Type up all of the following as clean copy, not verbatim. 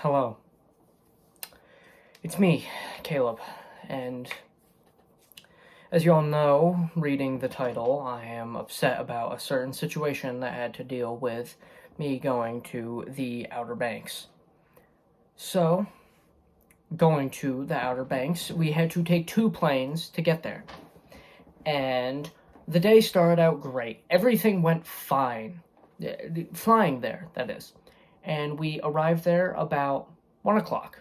Hello. It's me, Caleb, and as you all know, reading the title, I am upset about a certain situation that had to deal with me going to the Outer Banks. So, going to the Outer Banks, we had to take 2 planes to get there. And the day started out great. Everything went fine. Flying there, that is. And we arrived there about 1 o'clock.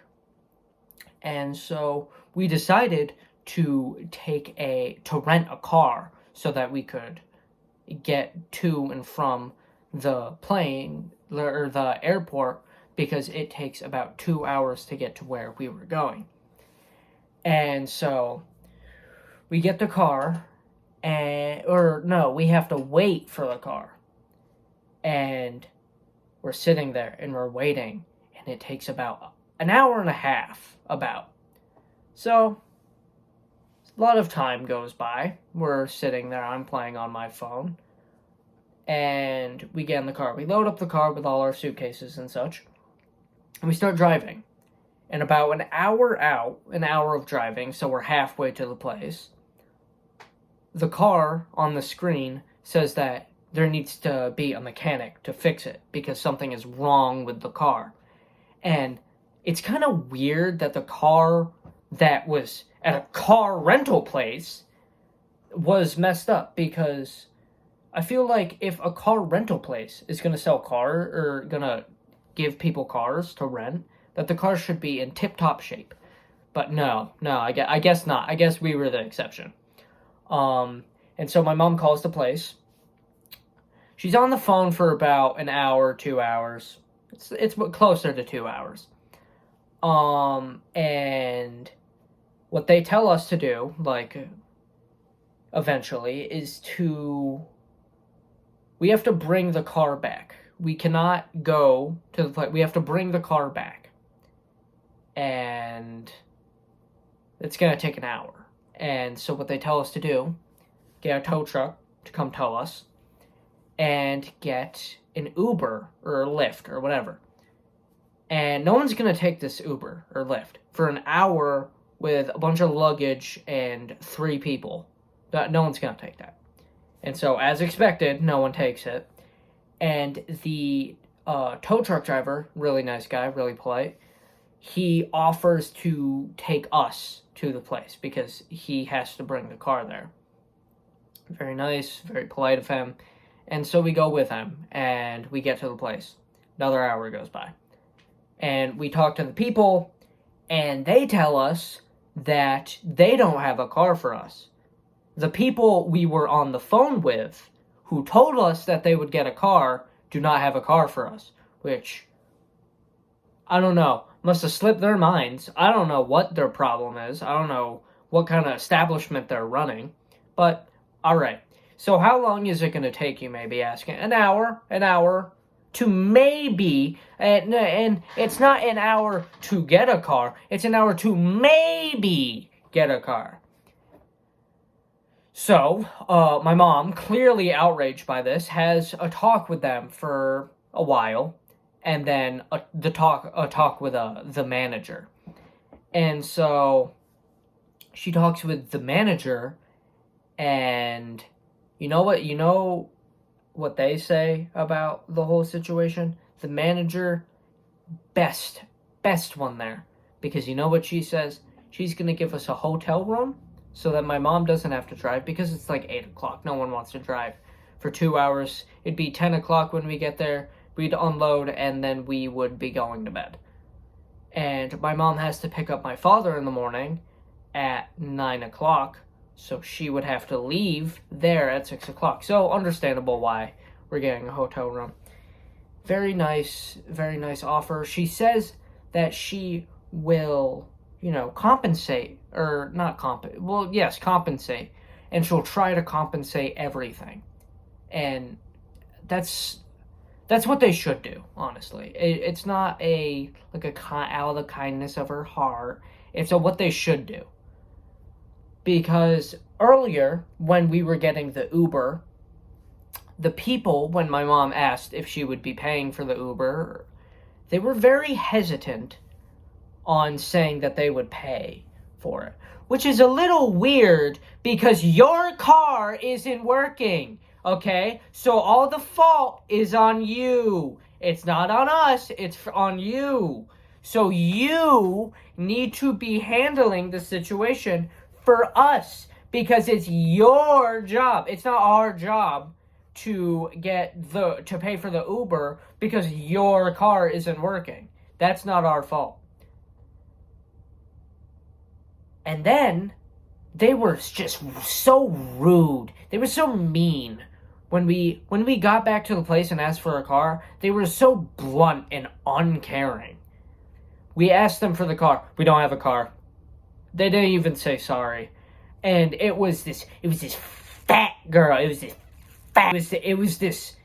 And so we decided to rent a car so that we could get to and from the plane or the airport, because it takes about 2 hours to get to where we were going. And so we get the car, we have to wait for the car. And we're sitting there and we're waiting, and it takes about an hour and a half, So, a lot of time goes by. We're sitting there, I'm playing on my phone, and we get in the car. We load up the car with all our suitcases and such, and we start driving. And about an hour of driving, so we're halfway to the place, the car on the screen says that there needs to be a mechanic to fix it because something is wrong with the car. And it's kind of weird that the car that was at a car rental place was messed up, because I feel like if a car rental place is going to sell cars or going to give people cars to rent, that the car should be in tip-top shape. But no, I guess not. I guess we were the exception. And so my mom calls the place. She's on the phone for about an hour, 2 hours. It's closer to 2 hours. And what they tell us to do, eventually, is we have to bring the car back. We cannot go to the place. We have to bring the car back. And it's going to take an hour. And so what they tell us to do, get a tow truck to come tow us, and get an Uber or a Lyft or whatever. And no one's going to take this Uber or Lyft for an hour with a bunch of luggage and 3 people. No one's going to take that. And so, as expected, no one takes it. And the tow truck driver, really nice guy, really polite, he offers to take us to the place because he has to bring the car there. Very nice, very polite of him. And so we go with him, and we get to the place. Another hour goes by. And we talk to the people, and they tell us that they don't have a car for us. The people we were on the phone with, who told us that they would get a car, do not have a car for us. Which, I don't know, must have slipped their minds. I don't know what their problem is. I don't know what kind of establishment they're running. But, alright. So how long is it going to take, you may be asking? An hour to maybe, and it's not an hour to get a car, it's an hour to maybe get a car. So, my mom, clearly outraged by this, has a talk with them for a while, and then a talk with the manager. And so, she talks with the manager, and you know what they say about the whole situation? The manager, best one there. Because you know what she says? She's going to give us a hotel room so that my mom doesn't have to drive, because it's like 8 o'clock. No one wants to drive for 2 hours. It'd be 10 o'clock when we get there. We'd unload, and then we would be going to bed. And my mom has to pick up my father in the morning at 9 o'clock. So she would have to leave there at 6 o'clock. So understandable why we're getting a hotel room. Very nice offer. She says that she will, compensate. Or not compensate. Well, yes, compensate. And she'll try to compensate everything. And that's what they should do, honestly. It's not out of the kindness of her heart. It's what they should do. Because earlier, when we were getting the Uber, the people, when my mom asked if she would be paying for the Uber, they were very hesitant on saying that they would pay for it, which is a little weird because your car isn't working, okay? So all the fault is on you. It's not on us, it's on you. So you need to be handling the situation for us because it's your job. It's not our job to pay for the Uber because your car isn't working. That's not our fault. And then they were just so rude. They were so mean. When we got back to the place and asked for a car, they were so blunt and uncaring. We asked them for the car. We don't have a car. They didn't even say sorry. And it was this fat girl. There was this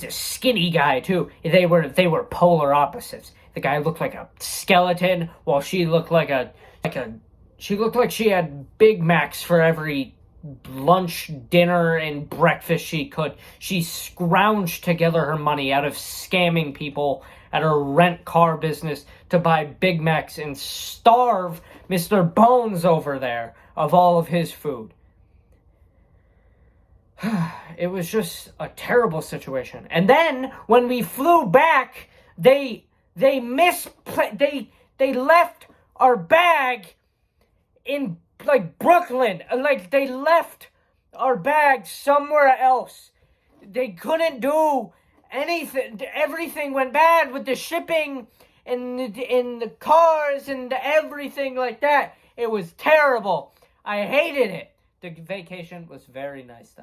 skinny guy too. They were polar opposites. The guy looked like a skeleton while she looked like she looked like she had Big Macs for every lunch, dinner, and breakfast she could. She scrounged together her money out of scamming people at her rent car business to buy Big Macs and starve Mr. Bones over there of all of his food. It was just a terrible situation. And then when we flew back, they left our bag in like Brooklyn. Like they left our bag somewhere else. They couldn't do anything. Everything went bad with the shipping and the cars and everything like that. It was terrible. I hated it. The vacation was very nice though.